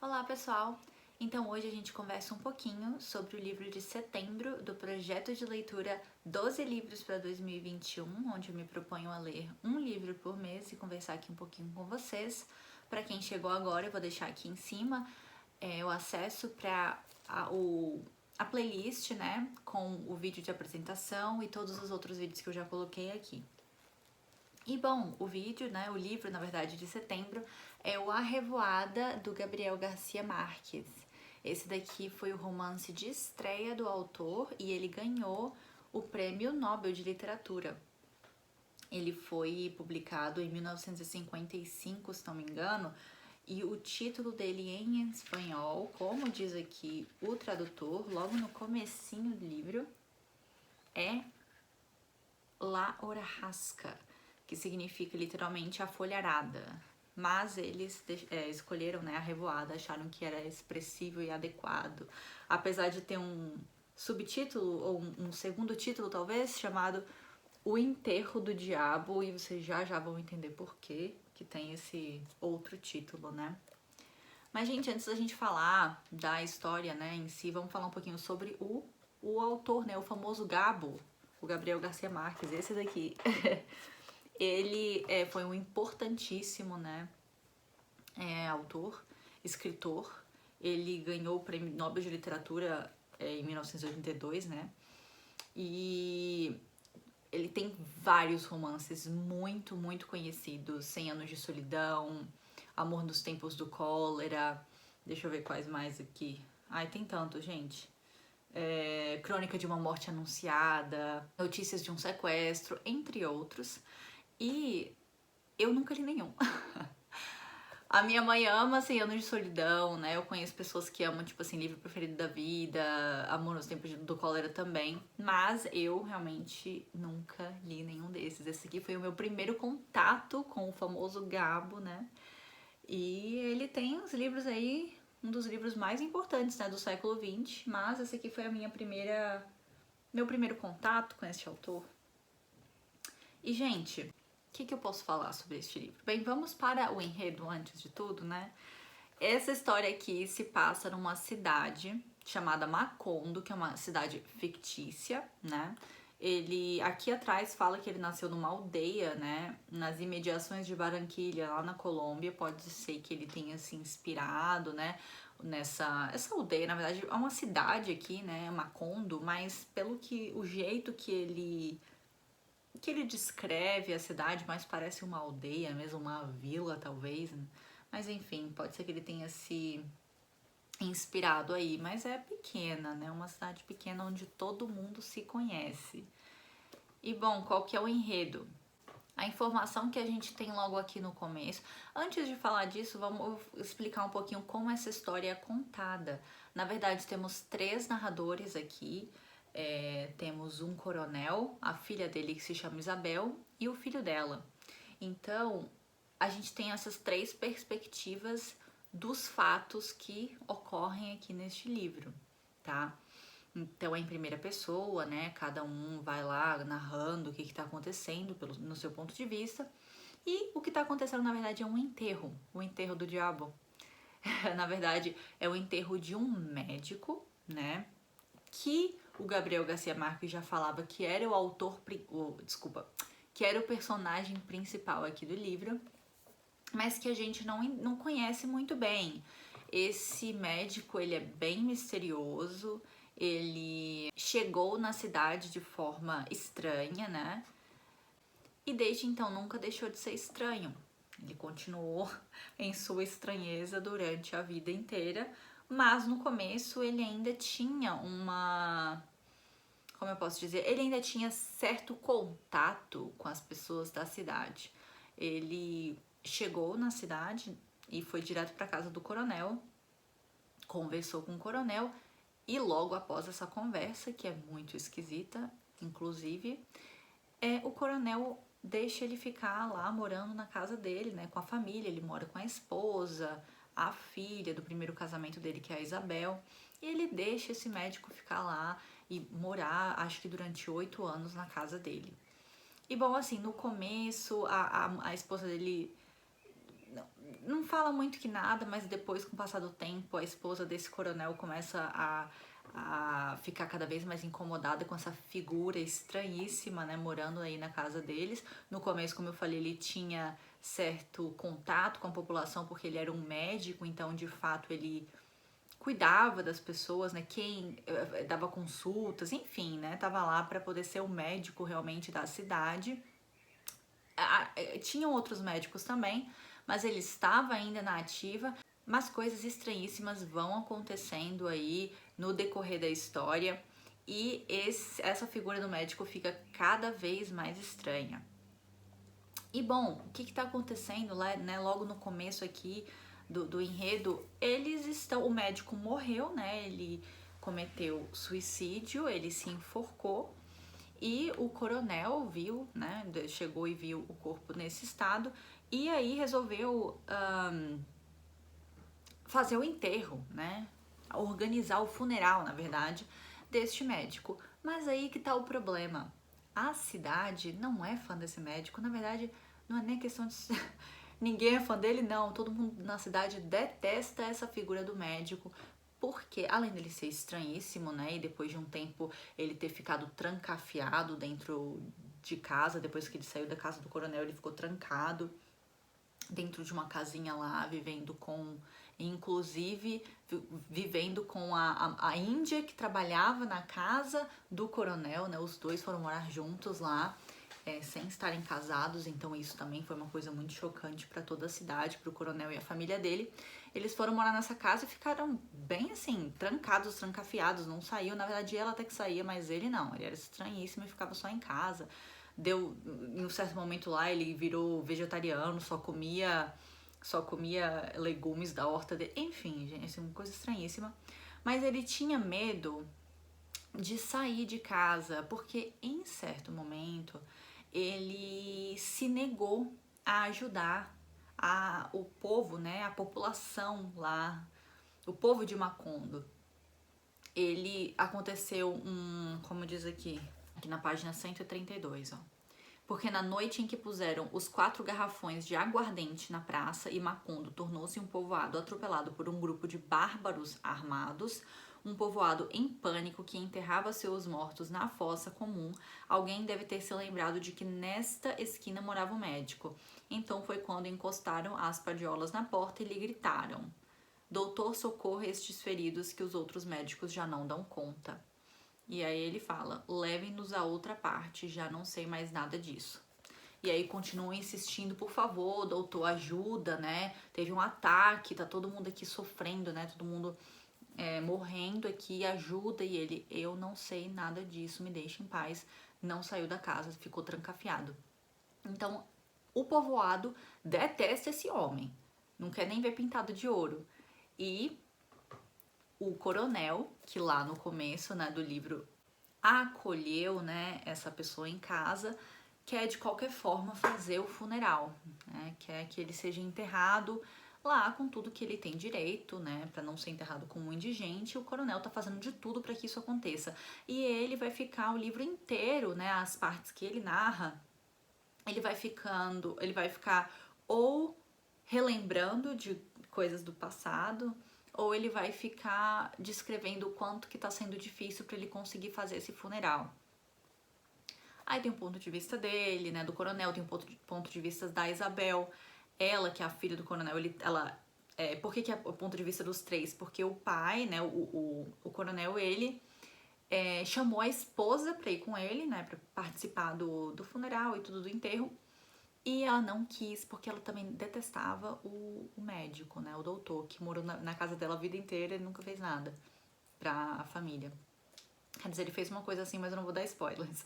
Olá, pessoal! Então hoje a gente conversa um pouquinho sobre o livro de setembro do projeto de leitura 12 livros para 2021, onde eu me proponho a ler um livro por mês e conversar aqui um pouquinho com vocês. Para quem chegou agora, eu vou deixar aqui em cima o acesso para a playlist, né, com o vídeo de apresentação e todos os outros vídeos que eu já coloquei aqui. E bom, o vídeo, né, o livro, na verdade, de setembro, é o A Revoada, do Gabriel Garcia Marques. Esse daqui foi o romance de estreia do autor e ele ganhou o Prêmio Nobel de Literatura. Ele foi publicado em 1955, se não me engano, e o título dele em espanhol, como diz aqui o tradutor, logo no comecinho do livro, é La Hojarasca, que significa literalmente a folharada. Mas eles escolheram, né, a Revoada, acharam que era expressivo e adequado. Apesar de ter um subtítulo, ou um segundo título talvez, chamado O Enterro do Diabo, e vocês já vão entender por quê que tem esse outro título, né? Mas, gente, antes da gente falar da história, né, em si, vamos falar um pouquinho sobre o autor, né, o famoso Gabo, o Gabriel Garcia Marques, esse daqui. Ele foi um importantíssimo, né, autor, escritor. Ele ganhou o Prêmio Nobel de Literatura em 1982, né? E ele tem vários romances muito conhecidos. 100 Anos de Solidão, Amor nos Tempos do Cólera. Deixa eu ver quais mais aqui. Ai, tem tanto, gente. Crônica de uma Morte Anunciada, Notícias de um Sequestro, entre outros. E eu nunca li nenhum. A minha mãe ama 100 Anos de Solidão, né? Eu conheço pessoas que amam, tipo assim, Livro Preferido da Vida, Amor nos Tempos do Cólera também. Mas eu realmente nunca li nenhum desses. Esse aqui foi o meu primeiro contato com o famoso Gabo, né? E ele tem uns livros aí, um dos livros mais importantes, né, do século XX. Mas esse aqui foi meu primeiro contato com esse autor. E, gente, o que eu posso falar sobre este livro? Bem, vamos para o enredo antes de tudo, né? Essa história aqui se passa numa cidade chamada Macondo, que é uma cidade fictícia, né? Ele, aqui atrás, fala que ele nasceu numa aldeia, né? Nas imediações de Barranquilla, lá na Colômbia. Pode ser que ele tenha se inspirado, né? Essa aldeia, na verdade, é uma cidade aqui, né? Macondo, mas o jeito que ele descreve a cidade, mais parece uma aldeia, mesmo uma vila, talvez. Mas enfim, pode ser que ele tenha se inspirado aí, mas é pequena, né? Uma cidade pequena onde todo mundo se conhece. E bom, qual que é o enredo? A informação que a gente tem logo aqui no começo. Antes de falar disso, vamos explicar um pouquinho como essa história é contada. Na verdade, temos 3 narradores aqui. Temos um coronel, a filha dele que se chama Isabel e o filho dela. Então, a gente tem essas 3 perspectivas dos fatos que ocorrem aqui neste livro, tá? Então é em primeira pessoa, né? Cada um vai lá narrando o que está acontecendo no seu ponto de vista. E o que está acontecendo, na verdade, é um enterro, o enterro do diabo. Na verdade, é o enterro de um médico, né? Que o Gabriel Garcia Marques já falava que era o autor, que era o personagem principal aqui do livro, mas que a gente não conhece muito bem. Esse médico, ele é bem misterioso, ele chegou na cidade de forma estranha, né? E desde então nunca deixou de ser estranho. Ele continuou em sua estranheza durante a vida inteira, mas no começo ele ainda tinha como eu posso dizer, ele ainda tinha certo contato com as pessoas da cidade. Ele chegou na cidade e foi direto para casa do coronel, conversou com o coronel e logo após essa conversa, que é muito esquisita, inclusive, o coronel deixa ele ficar lá morando na casa dele, né, com a família. Ele mora com a esposa, a filha do primeiro casamento dele, que é a Isabel, e ele deixa esse médico ficar lá e morar, acho que durante 8 anos na casa dele. E bom, assim, no começo, a esposa dele não fala muito que nada, mas depois, com o passar do tempo, a esposa desse coronel começa a ficar cada vez mais incomodada com essa figura estranhíssima, né, morando aí na casa deles. No começo, como eu falei, ele tinha certo contato com a população porque ele era um médico, então de fato ele cuidava das pessoas, né, quem dava consultas, enfim, né, tava lá para poder ser o médico realmente da cidade. Tinham outros médicos também, mas ele estava ainda na ativa. Mas coisas estranhíssimas vão acontecendo aí no decorrer da história e essa figura do médico fica cada vez mais estranha. E bom, o que está acontecendo lá, né? Logo no começo aqui do enredo, o médico morreu, né? Ele cometeu suicídio, ele se enforcou. E o coronel viu, né? Chegou e viu o corpo nesse estado. E aí resolveu fazer o enterro, né? Organizar o funeral, na verdade, deste médico. Mas aí que tá o problema. A cidade não é fã desse médico. Na verdade, não é nem questão de... Ninguém é fã dele, não. Todo mundo na cidade detesta essa figura do médico. Porque, além dele ser estranhíssimo, né? E depois de um tempo ele ter ficado trancafiado dentro de casa, depois que ele saiu da casa do coronel, ele ficou trancado dentro de uma casinha lá, vivendo com... Inclusive, vivendo com a índia que trabalhava na casa do coronel, né? Os dois foram morar juntos lá, sem estarem casados, então isso também foi uma coisa muito chocante para toda a cidade, para o coronel e a família dele. Eles foram morar nessa casa e ficaram bem assim, trancados, trancafiados, não saiu. Na verdade, ela até que saía, mas ele não, ele era estranhíssimo e ficava só em casa. Em um certo momento lá, ele virou vegetariano, só comia legumes da horta dele. Enfim, gente, assim, uma coisa estranhíssima. Mas ele tinha medo de sair de casa, porque em certo momento ele se negou a ajudar o povo, né, a população lá, o povo de Macondo. Aconteceu como diz aqui na página 132, ó. Porque na noite em que puseram os 4 garrafões de aguardente na praça e Macondo tornou-se um povoado atropelado por um grupo de bárbaros armados, um povoado em pânico que enterrava seus mortos na fossa comum, alguém deve ter se lembrado de que nesta esquina morava um médico. Então foi quando encostaram as padiolas na porta e lhe gritaram: Doutor, socorra estes feridos que os outros médicos já não dão conta. E aí ele fala: levem-nos a outra parte, já não sei mais nada disso. E aí continua insistindo: por favor, doutor, ajuda, né? Teve um ataque, tá todo mundo aqui sofrendo, né? Todo mundo morrendo aqui, ajuda. E ele: eu não sei nada disso, me deixe em paz. Não saiu da casa, ficou trancafiado. Então, o povoado detesta esse homem, não quer nem ver pintado de ouro. E o coronel, que lá no começo, né, do livro acolheu, né, essa pessoa em casa, quer de qualquer forma fazer o funeral, né, quer que ele seja enterrado lá com tudo que ele tem direito, né, para não ser enterrado com um indigente. O coronel tá fazendo de tudo para que isso aconteça. E ele vai ficar o livro inteiro, né, as partes que ele narra, ele vai ficar ou relembrando de coisas do passado, ou ele vai ficar descrevendo o quanto que tá sendo difícil para ele conseguir fazer esse funeral. Aí tem o ponto de vista dele, né, do coronel, tem o ponto de vista da Isabel, ela que é a filha do coronel, por que é o ponto de vista dos três? Porque o pai, né, o coronel, ele chamou a esposa pra ir com ele, né, pra participar do funeral e tudo do enterro. E ela não quis, porque ela também detestava o médico, né? O doutor, que morou na casa dela a vida inteira e nunca fez nada pra família. Quer dizer, ele fez uma coisa assim, mas eu não vou dar spoilers.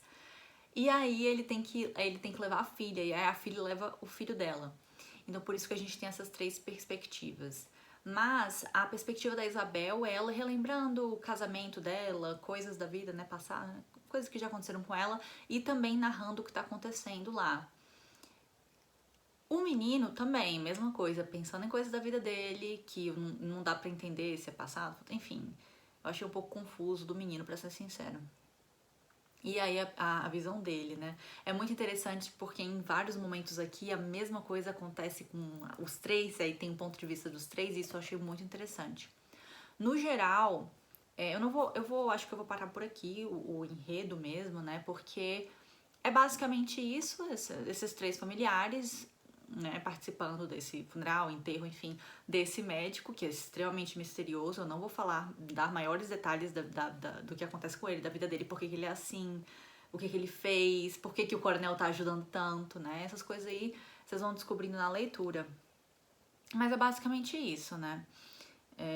E aí ele tem que levar a filha, e aí a filha leva o filho dela. Então por isso que a gente tem essas 3 perspectivas. Mas a perspectiva da Isabel é ela relembrando o casamento dela, coisas da vida, né, passada, coisas que já aconteceram com ela, e também narrando o que tá acontecendo lá. O menino também, mesma coisa, pensando em coisas da vida dele, que não dá pra entender se é passado, enfim. Eu achei um pouco confuso do menino, pra ser sincero. e aí a visão dele, né? É muito interessante porque em vários momentos aqui a mesma coisa acontece com os três, aí tem um ponto de vista dos três, e isso eu achei muito interessante. No geral, acho que eu vou parar por aqui, o enredo mesmo, né? Porque é basicamente isso, esses três familiares, né, participando desse funeral, enterro, enfim, desse médico, que é extremamente misterioso. Eu não vou dar maiores detalhes do que acontece com ele, da vida dele, por que ele é assim, o que ele fez, por que o coronel tá ajudando tanto, né? Essas coisas aí vocês vão descobrindo na leitura. Mas é basicamente isso, né?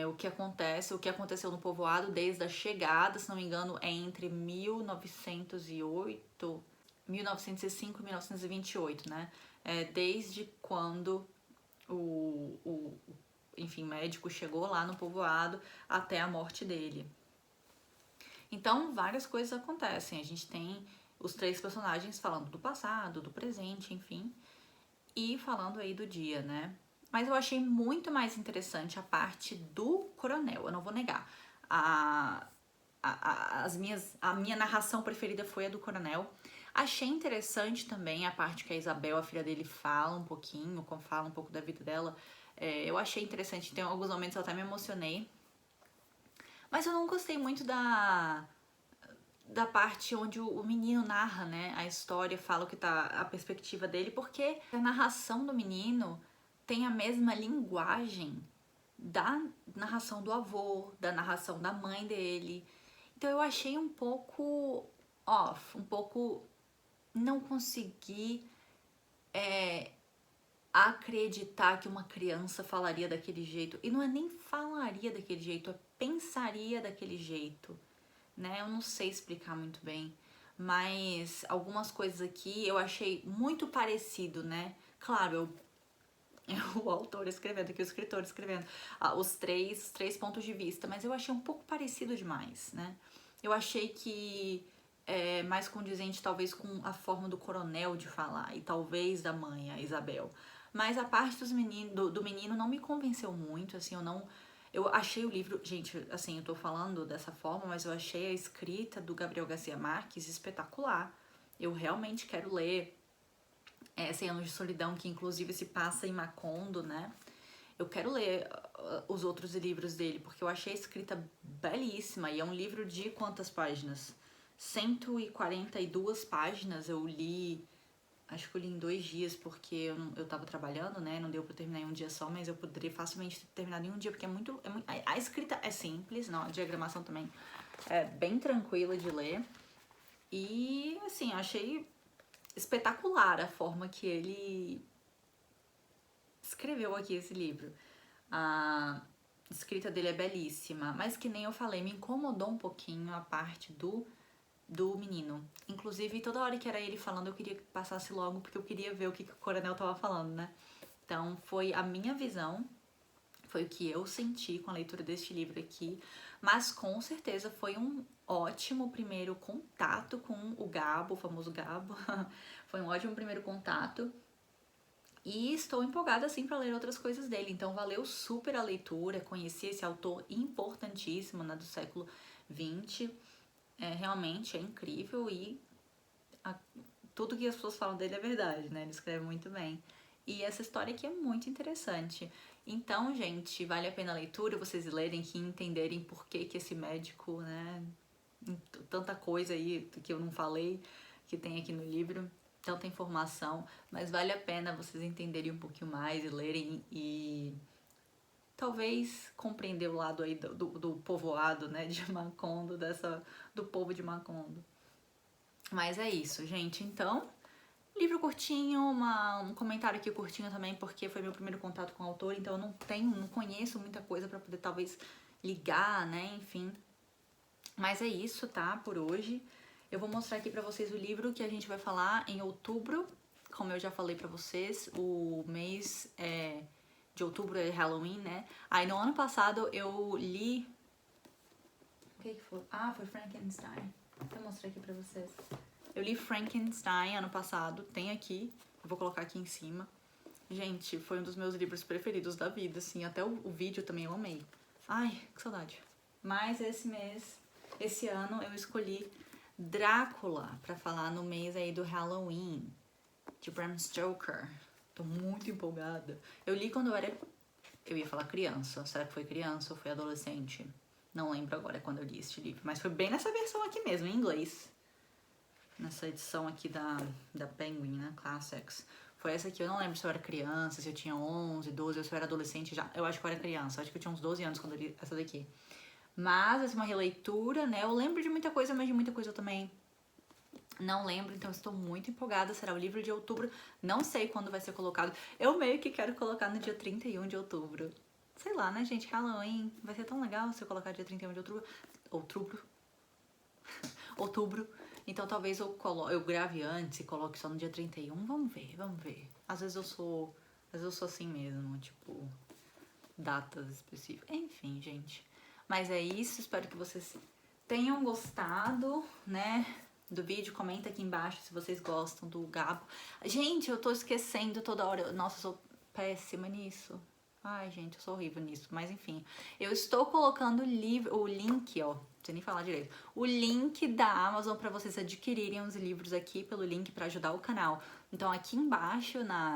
O que aconteceu no povoado desde a chegada, se não me engano, é entre 1905 e 1928, né? Desde quando o médico chegou lá no povoado até a morte dele. Então, várias coisas acontecem. A gente tem os três personagens falando do passado, do presente, enfim, e falando aí do dia, né? Mas eu achei muito mais interessante a parte do coronel, eu não vou negar. A minha narração preferida foi a do coronel. Achei interessante também a parte que a Isabel, a filha dele, fala um pouquinho, fala um pouco da vida dela. Eu achei interessante, tem alguns momentos eu até me emocionei. Mas eu não gostei muito da parte onde o menino narra, né, a história, fala o que tá a perspectiva dele, porque a narração do menino tem a mesma linguagem da narração do avô, da narração da mãe dele. Então eu achei um pouco off, um pouco não consegui acreditar que uma criança falaria daquele jeito. E não é nem falaria daquele jeito, é pensaria daquele jeito, né? Eu não sei explicar muito bem, mas algumas coisas aqui eu achei muito parecido, né? Claro, o autor escrevendo aqui, o escritor escrevendo os três pontos de vista, mas eu achei um pouco parecido demais, né? Eu achei que é mais condizente talvez com a forma do coronel de falar e talvez da mãe, a Isabel. Mas a parte do menino não me convenceu muito, assim, eu achei o livro, gente, assim, eu tô falando dessa forma, mas eu achei a escrita do Gabriel Garcia Marques espetacular. Eu realmente quero ler 100 Anos de Solidão, que inclusive se passa em Macondo, né? Eu quero ler os outros livros dele, porque eu achei a escrita belíssima. E é um livro de quantas páginas? 142 páginas. Eu li, acho que eu li em 2 dias, porque eu tava trabalhando, né? Não deu pra terminar em um dia só, mas eu poderia facilmente ter terminado em um dia, porque a escrita é simples, não, a diagramação também é bem tranquila de ler. E, assim, eu achei espetacular a forma que ele escreveu aqui esse livro. A escrita dele é belíssima, mas que nem eu falei, me incomodou um pouquinho a parte do menino. Inclusive, toda hora que era ele falando, eu queria que passasse logo, porque eu queria ver o que o coronel tava falando, né? Então, foi a minha visão, foi o que eu senti com a leitura deste livro aqui, mas com certeza foi um ótimo primeiro contato com o Gabo, o famoso Gabo. Foi um ótimo primeiro contato. E estou empolgada assim para ler outras coisas dele. Então valeu super a leitura, conheci esse autor importantíssimo, né, do século XX. Realmente é incrível e a, tudo que as pessoas falam dele é verdade, né? Ele escreve muito bem. E essa história aqui é muito interessante. Então, gente, vale a pena a leitura, vocês lerem e entenderem por que esse médico, né? Tanta coisa aí que eu não falei, que tem aqui no livro, tanta informação, mas vale a pena vocês entenderem um pouquinho mais e lerem e talvez compreender o lado aí do povoado, né, de Macondo, do povo de Macondo. Mas é isso, gente. Então, livro curtinho, um comentário aqui curtinho também, porque foi meu primeiro contato com o autor, então eu não conheço muita coisa para poder talvez ligar, né, enfim. Mas é isso, tá, por hoje. Eu vou mostrar aqui pra vocês o livro que a gente vai falar em outubro. Como eu já falei pra vocês, o mês de outubro é Halloween, né? Aí no ano passado eu li... O que foi? Ah, foi Frankenstein. Vou mostrar aqui pra vocês. Eu li Frankenstein ano passado, tem aqui. Eu vou colocar aqui em cima. Gente, foi um dos meus livros preferidos da vida, assim. Até o vídeo também eu amei. Ai, que saudade. Mas esse ano eu escolhi Drácula, pra falar no mês aí do Halloween, de Bram Stoker. Tô muito empolgada. Eu li quando eu era... Eu ia falar criança. Será que foi criança ou foi adolescente? Não lembro agora quando eu li este livro. Mas foi bem nessa versão aqui mesmo, em inglês. Nessa edição aqui da Penguin, né? Classics. Foi essa aqui, eu não lembro se eu era criança, se eu tinha 11, 12, ou se eu era adolescente já. Eu acho que eu era criança, acho que eu tinha uns 12 anos quando eu li essa daqui. Mas, essa é uma releitura, né? Eu lembro de muita coisa, mas de muita coisa eu também não lembro, então estou muito empolgada. Será o livro de outubro, não sei quando vai ser colocado. Eu meio que quero colocar no dia 31 de outubro. Sei lá, né, gente? Halloween, vai ser tão legal se eu colocar dia 31 de outubro. Outubro. Então talvez eu grave antes e coloque só no dia 31. Vamos ver, vamos ver. Às vezes eu sou assim mesmo, tipo, datas específicas. Enfim, gente. Mas é isso, espero que vocês tenham gostado, né, do vídeo. Comenta aqui embaixo se vocês gostam do Gabo. Gente, eu tô esquecendo toda hora. Nossa, eu sou péssima nisso. Ai, gente, eu sou horrível nisso. Mas enfim, eu estou colocando o link, ó. Não sei nem falar direito. O link da Amazon para vocês adquirirem os livros aqui pelo link para ajudar o canal. Então aqui embaixo na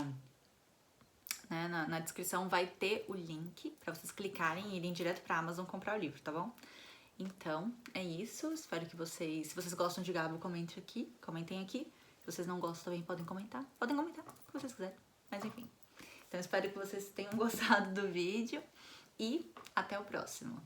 descrição vai ter o link para vocês clicarem e irem direto para Amazon comprar o livro, tá bom? Então é isso. Espero que vocês, se vocês gostam de Gabo, comentem aqui. Se vocês não gostam também podem comentar o que vocês quiserem. Mas enfim. Então espero que vocês tenham gostado do vídeo e até o próximo.